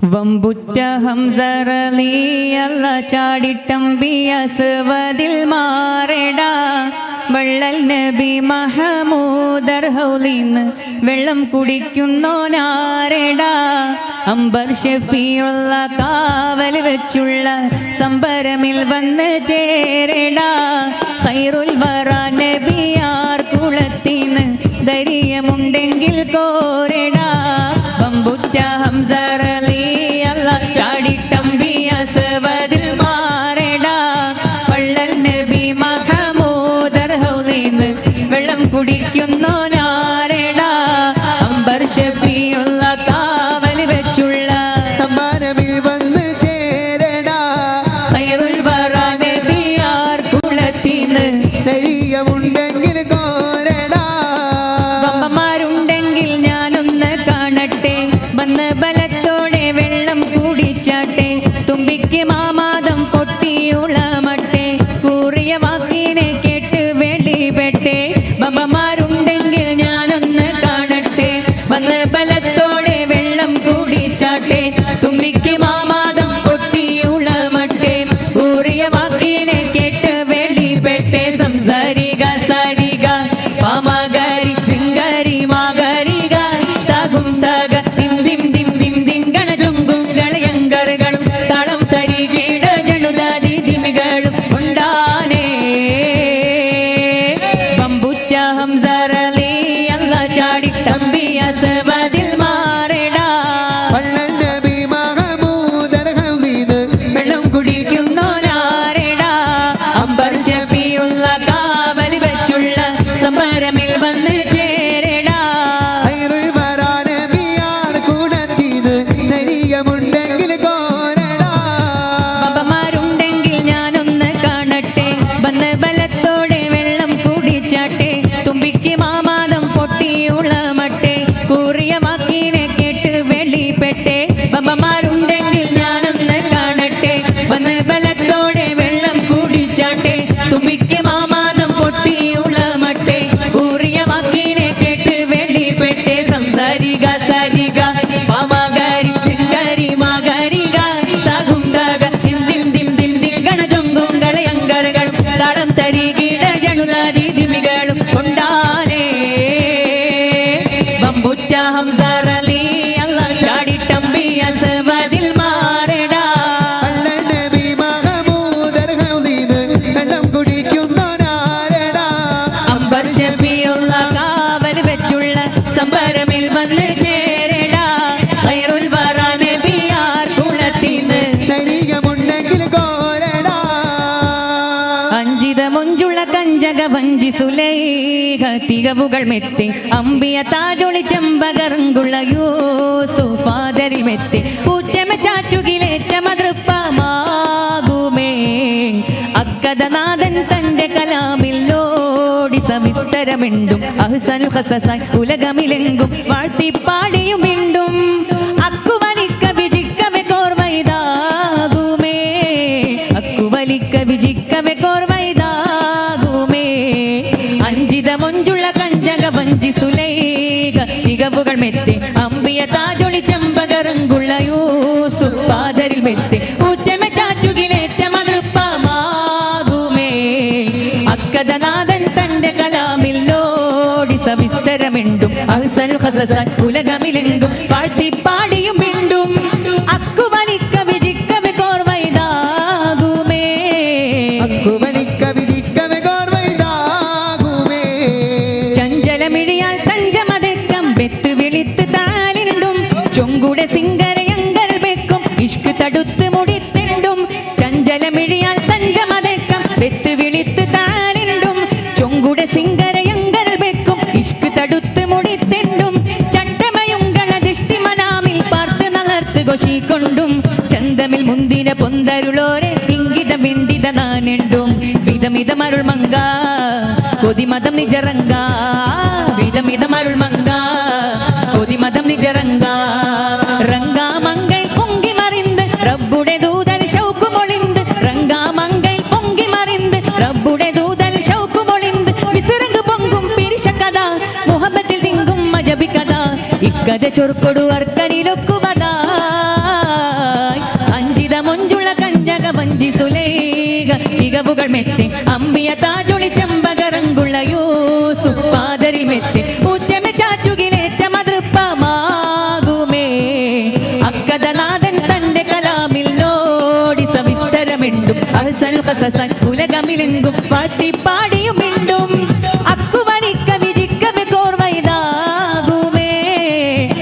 വമ്പുറ്റ ഹംസറലി അല്ല ചാടിട്ടമ്പിയ സുവദിൽ മാറടാ വള്ളൽ നബി മഹമൂദർ ഹൗലിന്ന് വെള്ളം കുടിക്കുന്നോനാരടാ അംബർ ഷഫീഉള്ള കാവൽ വെച്ചുള്ള സംബരമിൽ വന്ന് ചേരടാ ഖൈറുൽ വറ നബിയാർ കുളത്തിന്ന് ധൈര്യമുണ്ടെങ്കിൽ കോരടാ വമ്പുറ്റ ഹംസറലി അല്ല ചാടിട്ടമ്പിയ സുവദിൽ മാറടാ വള്ളൽ നബി മഹമൂദർ ഹൗലിന്ന് വെള്ളം കുടിക്കുന്നോനാരടാ അംബർ ഷഫീഉള്ള കാവൽ വെച്ചുള്ള സമ്മാനമിൽ വന്ന് ചേരടാ ഖൈറുൽ വറ നബിയാർ കുളത്തിന്ന് ധൈര്യമുണ്ടെങ്കിൽ കോരടാ വമ്പന്മാരുണ്ടെങ്കിൽ ഞാനൊന്ന് കാണട്ടെ വന്ന് ബലത്തോടെ വെള്ളം കുടിച്ചാട്ടെ തുമ്പിക്ക് മാമാദം പൊട്ടിയുളമട്ടെ കൂറിയ വാക്കിനെ കേട്ട് വേണ്ടിപ്പെട്ടെ വമ്പന്മാരുണ്ടെങ്കിൽ ഞാനൊന്ന് കാണട്ടെ വന്ന് ബലത്തോടെ വെള്ളം കുടിച്ചാട്ടെ തുമ്പിക്ക് മാമാദം പൊട്ടിയുളമട്ടെ കൂറിയ വാക്കിനെ കേട്ട് വേണ്ടിപ്പെട്ടെ സംസാരിക സാരിക പാമഗരി ചിങ്കരി മാഗരിക തകും തക ദിം ദിം ദിം ദിം ദിം ഗണജുങ്കും കളയങ്കറുകളും താളം തരികിട ജണുദാതി ദിമികളും ഉണ്ടാനേ വമ്പുറ്റ ഹംസറലി അല്ല ചാടിട്ടമ്പിയ സുവദിൽ മാറടാ വള്ളൽ നബി മഹമൂദർ ഹൗലിന്ന് വെള്ളം കുടിക്കുന്നോനാരടാ അംബർ ഷഫീഉള്ള കാവൽ വെച്ചുള്ള സമരമിൽ വന്ന് ചേരടാ ഖൈറുൽ വറ നബിയാർ കൂടത്തിന്ന് ധൈര്യമുണ്ടെങ്കിൽ കോരടാ വമ്പന്മാരുണ്ടെങ്കിൽ ഞാനൊന്ന് കാണട്ടെ വന്ന് ബലത്തോടെ വെള്ളം കുടിച്ചാട്ടെ തുമ്പിക്ക് മാമാദം പൊട്ടിയുളമട്ടെ കൂറിയ വാക്കിനെ കേട്ട് വെളിപ്പെട്ടെ വമ്പന്മാരുണ്ടെങ്കിൽ ഞാനൊന്ന് കാണട്ടെ വന്ന് ബലത്തോടെ വെള്ളം കുടിച്ചാട്ടെ തുമ്പിക്ക് മാമാദം പൊട്ടിയുളമട്ടെ കൂറിയ വാക്കിനെ കേട്ട് വെളിപ്പെട്ടെ സംസാരിക സാരിക പാമഗരി ചിങ്കരി മാഗരിക തകും തക ദിം ദിം ദിം ദിം ദിം ഗണജുങ്കും കളയങ്കറുകളും താളം തരികിട ജണുദാതി ദിമികളും ഉണ്ടാനേ വമ്പുറ്റ ഹംസറലി അല്ല ചാടിട്ടമ്പിയ സുവദിൽ മാറടാ വള്ളൽ നബി മഹമൂദർ ഹൗലിന്ന് വെള്ളം കുടിക്കുന്നോനാരടാ അംബർ ഷഫീഉള്ള കാവൽ വെച്ചുള്ള സംബരമിൽ വന്ന് ചേരടാ ഖൈറുൽ വറ നബിയാർ കുളത്തിന്ന് ധൈര്യമുണ്ടെങ്കിൽ കോരടാ അഞ്ചിത മൊഞ്ചുള്ള കഞ്ചക വഞ്ചി സുലൈഖ തികവുകൾ മെത്തി അമ്പിയ താജൊളി ചെമ്പകറങ്കുള്ള യൂസുഫാദരിൽ മെത്തി ഊറ്റമ ചാറ്റുകിലേറ്റ മതൃപ്പമാകുമേ അക്കദനാഥൻ തന്റെ കലാമിൽ ലോടി സവിസ്തരമിണ്ടും അഹ്സനുൽ ഖസസായി ഉലകമിലെങ്കും വാഴ്ത്തിപ്പാടിയും മിണ്ടും അക്കുവലിക്ക വിജിക്കവെ കോർവൈതാകുമേ അക്കുവലിക്ക വിജിക്കവെ കോർവൈതാകുമേ അഞ്ചിത മൊഞ്ചുള്ള കഞ്ചക വഞ്ചി സുലൈഖ തികവുകൾ മെത്തി അമ്പിയ താജൊളി ചെമ്പകറങ്കുള്ള യൂസുഫാദരിൽ മെത്തി ഊറ്റമ ചാറ്റുകിലേറ്റ മതൃപ്പമാകുമേ അക്കദനാഥൻ തന്റെ കലാമിൽ ലോടി സവിസ്തരമിണ്ടും അഹ്സനുൽ ഖസസായി ഉലകമിലെങ്കും വാഴ്ത്തിപ്പാടിയും മിണ്ടും അക്കുവലിക്ക വിജിക്കവെ കോർവൈതാകുമേ അക്കുവലിക്ക വിജിക്കവെ കോർവൈതാകുമേ ചഞ്ചലമിഴിയാൽ തഞ്ചമതക്കം വെത്ത് വിളിത്ത് താലിണ്ടും ചൊങ്കുടെ സിംഗരയങ്കൽ വെക്കും ഇഷ്ക് തടുത്ത് മുടിത്തിണ്ടും ചഞ്ചലമിഴിയാൽ തഞ്ചമതക്കം വെത്ത് വിളിത്ത് താലിണ്ടും ചൊങ്കുടെ സിംഗരയങ്കൽ വെക്കും ഇഷ്ക് തടുത്ത് മുടിത്തിണ്ടും ചട്ടമയുങ്കള ദിഷ്ടിമനാമിൽ പാർത്ത് നളർത്ത് ഘോഷിക്കൊണ്ടും ചന്തമിൽ മുന്തിന പൊന്തരുളോരെ ഇംഗിത മിണ്ടിത നാനെണ്ടും വിധമിതമരുൾ മങ്ക കൊതിമതം നിജറങ്ക വിധമിതമരുൾ മങ്ക കൊതിമതം നിജറങ്ക റങ്കാമങ്കൈ പൊങ്കി മറിந்து റബ്ബുടെ ദൂതൽ ഷൗക്കുമൊളിந்து റങ്കാമങ്കൈ പൊങ്കി മറിந்து റബ്ബുടെ ദൂതൽ ഷൗക്കുമൊളിந்து വിസിറങ്ക് പൊങ്കും പിരിശക്കഥ മുഹബത്തിൽ തിങ്കും മജബിക്കഥ ഇക്കഥ ചൊർക്കൊടു അർക്കനിലൊക്കുവതാ വഞ്ചി സുലൈഖ തികവുകൾ മെത്തി അമ്പിയ താജൊളി ചെമ്പകറങ്കുള്ള യൂസുഫ് പാദരിൽ മെത്തി ഊറ്റമ ചാറ്റുകിലേറ്റ മതൃപ്പമാകുമേ അക്കഥനാഥൻ തന്റെ കലാമിൽ ലോടി സവിസ്തരമിണ്ടും അഹ്സൻ ഖസസൻ ഉലകമിലെങ്കും പാട്ടിപ്പാടിയും മിണ്ടും അക്കുവലിക്ക വിജിക്കവെ കോർവൈതാകുമേ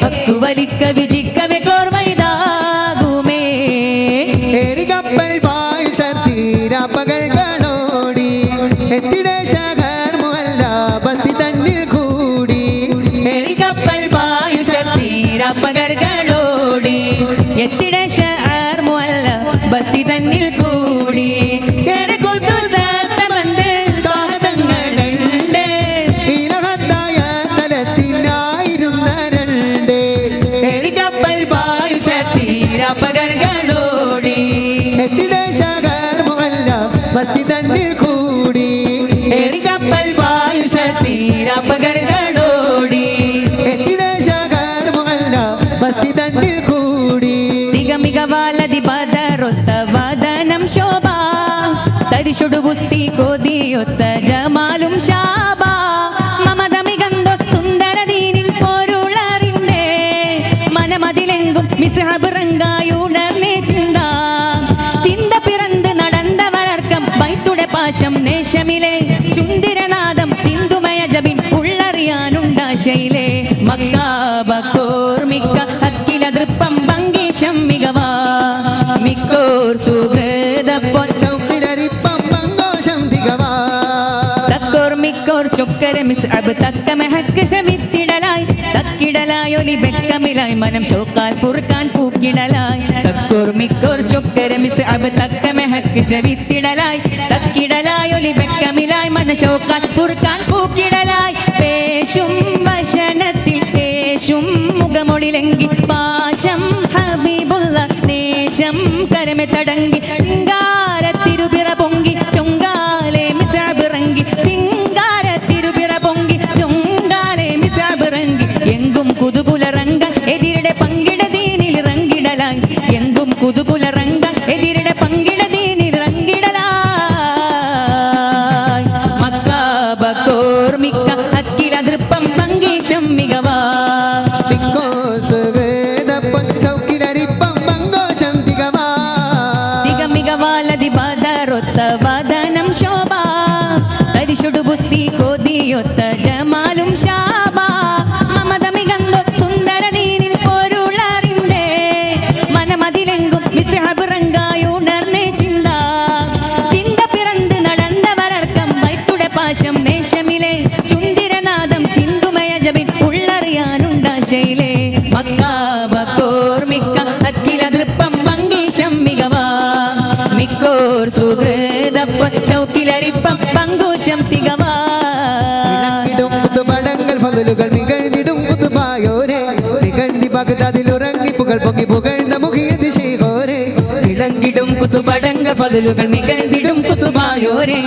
അക്കുവലിക്ക വിജിക്കവെ കോർവൈതാകുമേ ഏരികപ്പൽ പായുഷ തീരാപ്പകൽകളോടി എത്തിടെ ശഹർ മുഹല്ല ബസ്തി തന്നിൽ കൂടി ഏരികപ്പൽ പായുഷ തീരാപ്പകൽകളോടി എത്തിടെ ശഹർ മുഹല്ല ബസ്തി തന്നിൽ കൂടി ഇലഹത്തായ തലത്തിനായിരുന്ന രണ്ട് കപ്പൽ പായുഷ തീരാപ്പകൽകളോടി എത്തിടെ ശഹർ മുഹല്ല ബസ്തി തന്നിൽ കൂടി കപ്പൽ പായുഷ തീരാപ്പകൽകളോടി എത്തിടെ ശഹർ മുഹല്ല ബസ്തി തന്നിൽ കൂടി തികമികവാലതി ബദറൊത്ത വദനം ശോഭ തരിശുടു പുസ്തി കൊതിയൊത്ത ജമാലും ശാബ മമതമികന്തോ സുന്ദരദീനിൽ പൊരുളറിന്തേ മനമതിലെങ്കും മിസ്ഹബ് റങ്കായുണർന്നേ ചിന്ത ചിന്ത പിറந்து നടന്നവരർക്കം ബൈത്തുടെ പാശം നേശമിലെ ചുന്തിരനാദം ചിന്തുമയ ജബിൻ ഉള്ളറിയാനുണ്ടാശയിലെ മക്കാബക്കോർമിക്ക ഹക്കില ദൃപ്പം ഭംഗീശം മികവാ മിക്കോർ സുഹൃദപ്പൊൻ ചൗക്കിലരിപ്പം പങ്കോശം തികവാ തക്കോർ മിക്കോർ ചൊക്കര മിസ്അബ് തക്ക മെഹക്ക് ശവിത്തിടലായി തക്കിടലായി ഒലി ബെക്കമിലായി മനം ഷോക്കാൽ ഫുർഖാൻ പൂക്കിടലായി തക്കോർ മിക്കോർ ചൊക്കര മിസ്അബ് തക്ക മെഹക്ക് ശവിത്തിടലായി തക്കിടലായി ഒലി ബെക്കമിലായി മനം ഷോക്കാൽ ഫുർഖാൻ പൂക്കിടലായി പേശും വശനത്തിൽ പേശും മുഖമൊളിലെങ്കി പാശം ഹബീബുള്ള നേശം കരമെ തടങ്കി ചിങ്കാര തിരുപിറ പൊങ്കി ചൊങ്കാലെ മിസ്അബിറങ്കി ചിങ്കാര തിരുപിറ പൊങ്കി ചൊങ്കാലെ മിസ്അബിറങ്കി എങ്കും കുതുകുലറങ്ക എതിരുടെ പങ്കിട ദീനിൽ റങ്കിടലായി എങ്കും കുതുകുലറങ്ക എതിരുടെ പങ്കിട ദീനിൽ റങ്കിടലായി മക്കാബക്കോർമിക്ക ഹക്കില ദൃപ്പം ഭംഗീശം മികവാ ചൗക്കിലരിപ്പം പങ്കോശം തികവാ തികമികവാലതി ബദറൊത്ത വദനം ശോഭ തരിശുടു പുസ്തി കൊതിയൊത്ത ജമാലും ശാബ മമതമികന്തോ സുന്ദരദീനിൽ പൊരുളറിന്തേ മനമതിലെങ്കും മിസ്ഹബ് റങ്കായുണർന്നേ ചിന്ത ചിന്ത പിറந்து നടന്നവരർക്കം വൈത്തുടെ പാശം നേശമിലെ ചുന്തിരനാദം ചിന്തുമയ ജബിൻ ഉള്ളറിയാനുണ്ടാശയിലെ മക്കാബക്കോർമിക്ക ഹക്കില ദൃപ്പം ഭംഗീശം മികവാ മിക്കോർ സുഹൃദപ്പൊൻ ചൗക്കിലരിപ്പം പങ്കൂശം തികവാ ഇളങ്ങിടും കുത്തുപടങ്ങൾ ഫضലുകൾ മികഴ്ന്നിടും കുത്തുപായോരെ മികഴ്ന്നി ബഗ്ദാദിലുറങ്ങി പുകൾ പൊങ്ങി പുകഴ്ന്ന മുഖിയത് ശൈഖോരെ ഇളങ്ങിടും കുത്തുപടങ്ങൾ ഫضലുകൾ മികഴ്ന്നിടും കുത്തുപായോരെ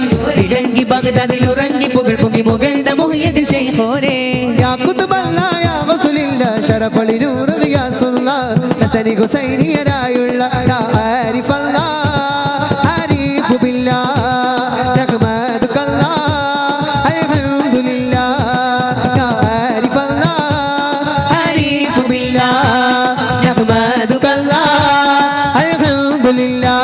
ഇടങ്ങി ബഗ്ദാദിലുറങ്ങി പുകൾ പൊങ്ങി പുകഴ്ന്ന മുഖിയത് ശൈഖോരെ യാ കുത്തുബല്ലാ യാ റസൂലില്ല ശറഫളിനൂർ റിയാസുല്ലാ ഹസനി ഹുസൈനിയരായുള്ള യാ ആരിഫല്ലാ ആരിഫു ബില്ലാ റഹ്മതുകല്ലാ അൽഹംദുലില്ലാ യാ ആരിഫല്ലാ ആരിഫു ബില്ലാ റഹ്മതുകല്ലാ അൽഹംദുലില്ലാ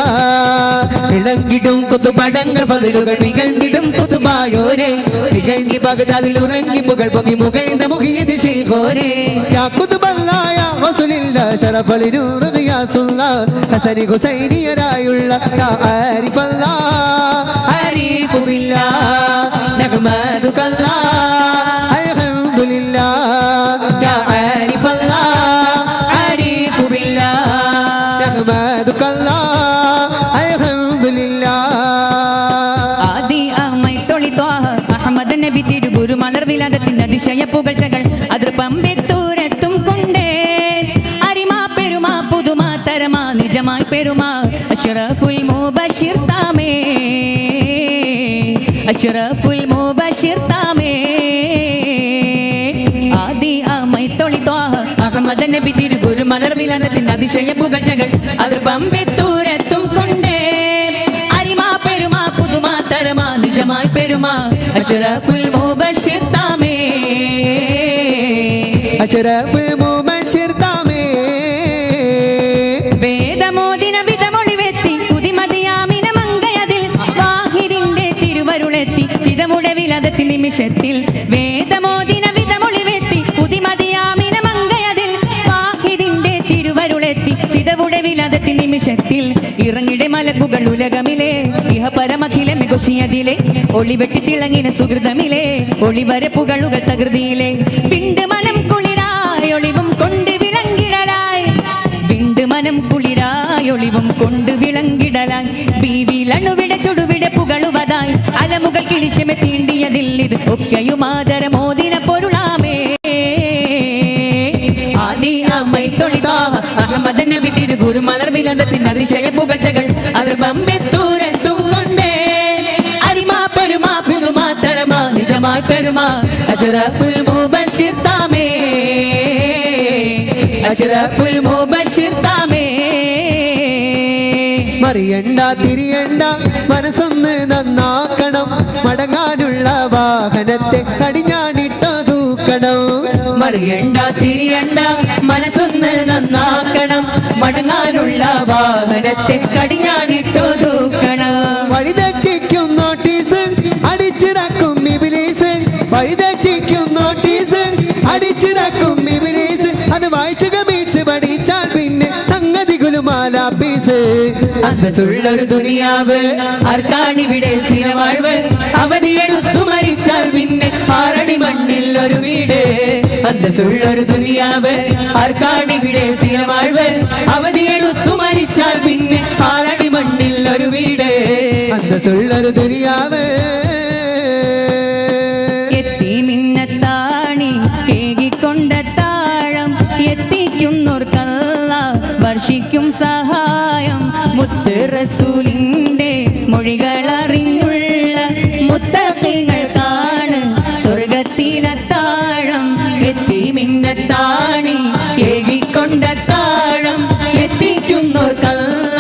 ഇളങ്ങിടും കുത്തുപടങ്ങൾ ഫضലുകൾ മികഴ്ന്നിടും കുത്തുപായോരെ ഇടങ്ങി ബഗ്ദാദിലുറങ്ങി പുകൾ പൊങ്ങി മുകഴ്ന്ന മുഖിയത് ശൈഖോരെ യാ കുത്തുബല്ലാ യാ റസൂലില്ല ശറഫളിനൂർ റിയാസുല്ലാ ഹസനി ഹുസൈനിയരായുള്ള യാ ആരിഫല്ലാ ആരിഫു ബില്ലാ നഹ്മദുകല്ലാ അൽഹംദുലില്ലാ യാ ആരിഫല്ലാ ആരിഫു ബില്ലാ നഹ്മദുകല്ലാ അൽഹംദുലില്ലാ ആദി അഹ്മദ് തൊളി ത്വാഹ അഹമ്മദ് നബി തിരുഗുരു മലർവിലാദത്തിൻ അതിശയ പുകഴ്ചകൾ അതിർപ്പമ്പെത്തൂരത്തും കൊണ്ടേ അരിമാ പെരുമാ പുതുമാ തരമാ നിജമായി പെരുമാ അഷ്റഫുൽ മുബശിർ താമേ അഷ്റഫുൽ മുബശിർ താമേ ആദി അഹ്മദ് തൊളി ത്വാഹ അഹമ്മദ് നബി തിരുഗുരു മലർവിലാദത്തിൻ അതിശയ പുകഴ്ചകൾ അതിർപ്പമ്പെത്തൂരത്തും കൊണ്ടേ പെരുമാ അഷ്റഫുൽ മുബശ്ശിർ താമേ അഷ്റഫുൽ മുബശ്ശിർ താമേ വേദമോദിന വിധമൊളിവെത്തി പുതിമതിയാമിന മങ്കയതിൽ വാഹിദിന്റെ തിരുവരുളെത്തി ചിതമുടവിലതത്തി നിമിഷത്തിൽ വേദമോദിന വിധമൊളിവെത്തി പുതിമതിയാമിന മങ്കയതിൽ വാഹിദിന്റെ തിരുവരുളെത്തി ചിതവുടവിലതത്തി നിമിഷത്തിൽ ഇറങ്ങിടെ മലക്കുകൾ ഉലകമിലെ ഇഹ പരമഖില മികുഷിയതിലെ ഒളിവെട്ടി തിളങ്ങിന സുഹൃതമിലെ ഒളിവരപ്പുകളുകൾ തകൃതിയിലെ വിണ്ട് മനം കുളിരായി ഒളിവും കൊണ്ട് വിളങ്ങിടലായി വിണ്ട് മനം കുളിരായി ഒളിവും കൊണ്ട് വിളങ്ങിടലായി ബീവിലണുവിട ചുടുവിട പുകളുവതായി അലമുകൾ കിളിശമെ തീണ്ടിയതിൽ ഇത് ഒക്കെയും ആദരമോദിന പൊരുളാമേ ആദിയാമൈ തൊളിതാ അഹമ്മദ് നബി തിരുഗുരു മലർവിലന്തത്തിൻ അതിശയ പുകഴ്ചകൾ അതിർബമ്മെത്തൂരെത്തും കൊണ്ടേ അരിമാ പെരുമാ പിതുമാ തരമാ നിജമായി പെരുമാ അഷ്റഫുൽ മുബശ്ശിർ താമേ അഷ്റഫുൽ മുബശ്ശിർ താമേ മറിയണ്ട തിരിയണ്ട മനസ്സൊന്ന് നന്നാക്കണം മടങ്ങാനുള്ള വാഹനത്തെ കടിഞ്ഞാണിട്ടോ തൂക്കണം മറിയണ്ട തിരിയണ്ട മനസ്സൊന്ന് നന്നാക്കണം മടങ്ങാനുള്ള വാഹനത്തെ കടിഞ്ഞാണിട്ടോ തൂക്കണം വഴിതെറ്റിക്കും നോട്ടീസ് അടിച്ചിറക്കും ഇബ്ലീസ് വഴിതെറ്റിക്കും നോട്ടീസ് അടിച്ചിറക്കും ഇബ്ലീസ് അത് വായിച്ചു ഗമിച്ച് പഠിച്ചാൽ പിന്നെ സംഗതി ഗുലുമാലാപ്പീസ് അന്തസ്സുള്ളൊരു ദുനിയാവ് ആർക്കാണിവിടെ സ്ഥിരവാഴ്വ് അവധിയെടുത്തു മരിച്ചാൽ പിന്നെ ആറടി മണ്ണിൽ ഒരു വീട് അന്തസ്സുള്ളൊരു ദുനിയാവ് ആർക്കാണിവിടെ സ്ഥിരവാഴ്വ് അവധിയെടുത്തു മരിച്ചാൽ പിന്നെ ആറടി മണ്ണിൽ ഒരു വീട് അന്തസ്സുള്ളൊരു ദുനിയാവ് എത്തി മിന്നത്താണി ഏകിക്കൊണ്ട താഴം എത്തിക്കുന്നോർക്കല്ല വർഷിക്കും സഹായം മുത്ത് റസൂലിന്റെ മൊഴികളറിഞ്ഞുള്ള മുത്തഖീങ്ങൾക്കാണ് സ്വർഗത്തിലെത്താഴം എത്തി മിന്നത്താണി ഏകിക്കൊണ്ട താഴം എത്തിക്കുന്നോർക്കല്ല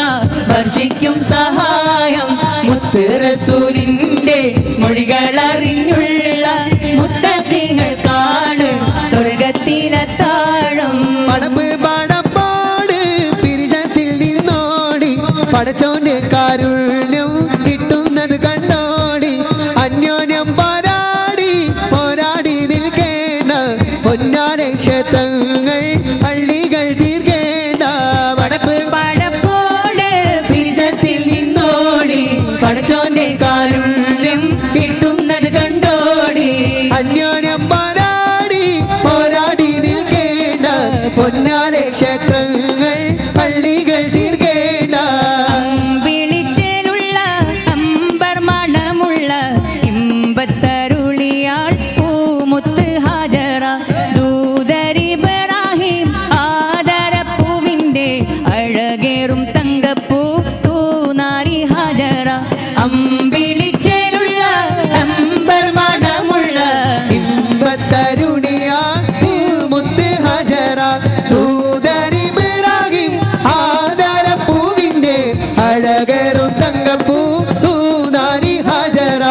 വർഷിക്കും സഹായം മുത്ത് റസൂലിന്റെ മൊഴികളറിഞ്ഞുള്ള മുത്തഖീങ്ങൾക്കാണ് സ്വർഗത്തിലെത്താഴം പടപ്പ് പടപ്പാട് പിരിശത്തിൽ നിന്നോടി പടച്ചോന്റെ കാരുണ്യം കിട്ടുന്നത് കണ്ടോടി അന്യോന്യം പോരാടി പോരാടി നിൽക്കേണ്ട പൊന്നാലെ ക്ഷേത്രങ്ങൾ പള്ളികൾ തീർക്കേണ്ട പടപ്പ് പടപ്പോട് പിരിശത്തിൽ നിന്നോടി പടച്ചോന്റെ കാരുണ്യം കിട്ടുന്നത് കണ്ടോടി അന്യോന്യം പോരാടി പോരാടി നിൽക്കേണ്ട പൊന്നാലെ ക്ഷേത്രങ്ങൾ പള്ളികൾ തീർക്കേണ്ട വിളിച്ചേലുള്ള അമ്പർ മണമുള്ള ഇമ്പത്തരുളിയാൾ പൂമുത്ത് ഹാജറ ദൂതരിബ്രാഹിം ആദരപ്പൂവിന്റെ അഴകേറും തങ്കപ്പൂ തൂനാരി ഹാജറ അമ്പിളിച്ചേലുള്ള അമ്പർ മണമുള്ള ഇമ്പത്തരുണിയാൻ മുത്ത് ഹജറ ദൂതരിബ്രാഹിം ആദരപ്പൂവിന്റെ അഴകേറും തങ്കപ്പൂ തൂനാരി ഹജറ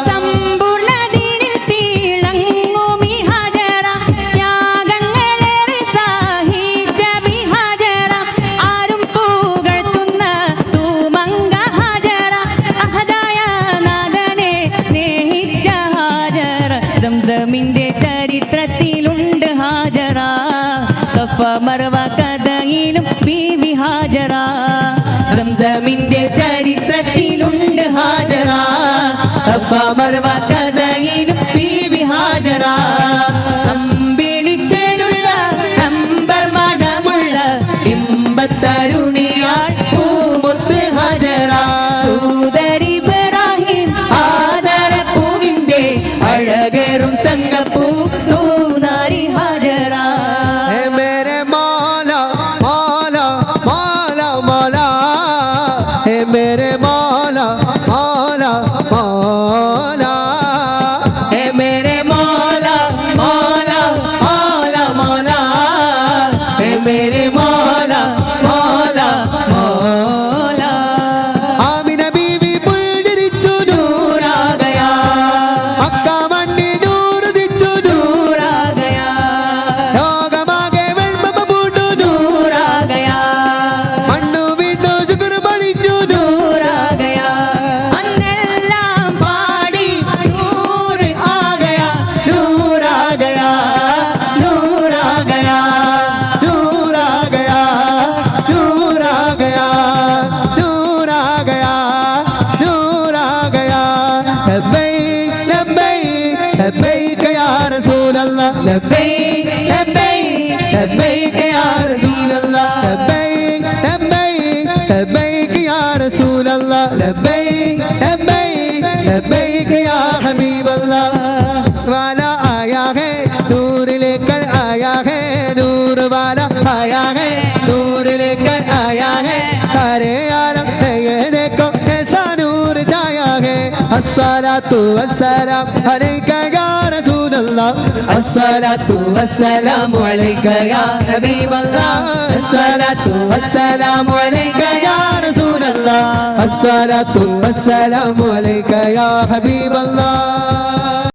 സമ്പൂർണ്ണതീരിൽ തിളങ്ങുമി ഹാജറ ത്യാഗങ്ങളേറെ സഹിച്ച ഹാജറ ആരും പുകഴ്ത്തുന്ന തൂമങ്ക ഹാജറ അഹദായ നാഥനെ സ്നേഹിച്ച ഹാജറ സംസമിന്റെ ചരിത്രത്തിലുണ്ട് ഹാജറ സഫ മർവ കഥയിലും ബീവി ഹാജറ സംസമിന്റെ ചരിത്രത്തിലുണ്ട് ഹാജറ സഫ മർവ കഥയിലും ബീവി ഹാജറ അമ്പിളിച്ചേലുള്ള അമ്പർ മണമുള്ള ഇമ്പത്തരുണിയാൾ പൂമുത്ത് ഹാജറ ദൂതരിബ്രാഹിം ആദരപ്പൂവിന്റെ അഴകേറും തങ്കപ്പൂ തൂനാരി ഹാജറ ഏ മേരെ മൗല മൗല മൗല മൗല ഏ മേരെ മൗല മൗല മൗല ഏ മേരെ മൗല മൗല മൗല മൗല ഏ മേരെ മൗല മൗല മൗല ആമിന ബീവി പുഞ്ചിരിച്ചു നൂറാ ഗയാ لبيك لبيك لبيك يا رسول الله لبيك لبيك لبيك يا رسول الله لبيك لبيك لبيك يا حبيب الله वाला आया है नूर लेकर आया है नूर वाला आया है नूर लेकर आया है सारे आलम है ये देखो कैसा नूर छाया है अस्सलातु वस्सलाम अलैका या रसूल अल्लाह अस्सलातु वस्सलाम अलैका या हबीब अल्लाह अस्सलातु वस्सलाम अलैका या रसूल अल्लाह अस्सलातु वस्सलाम अलैका या हबीब अल्लाह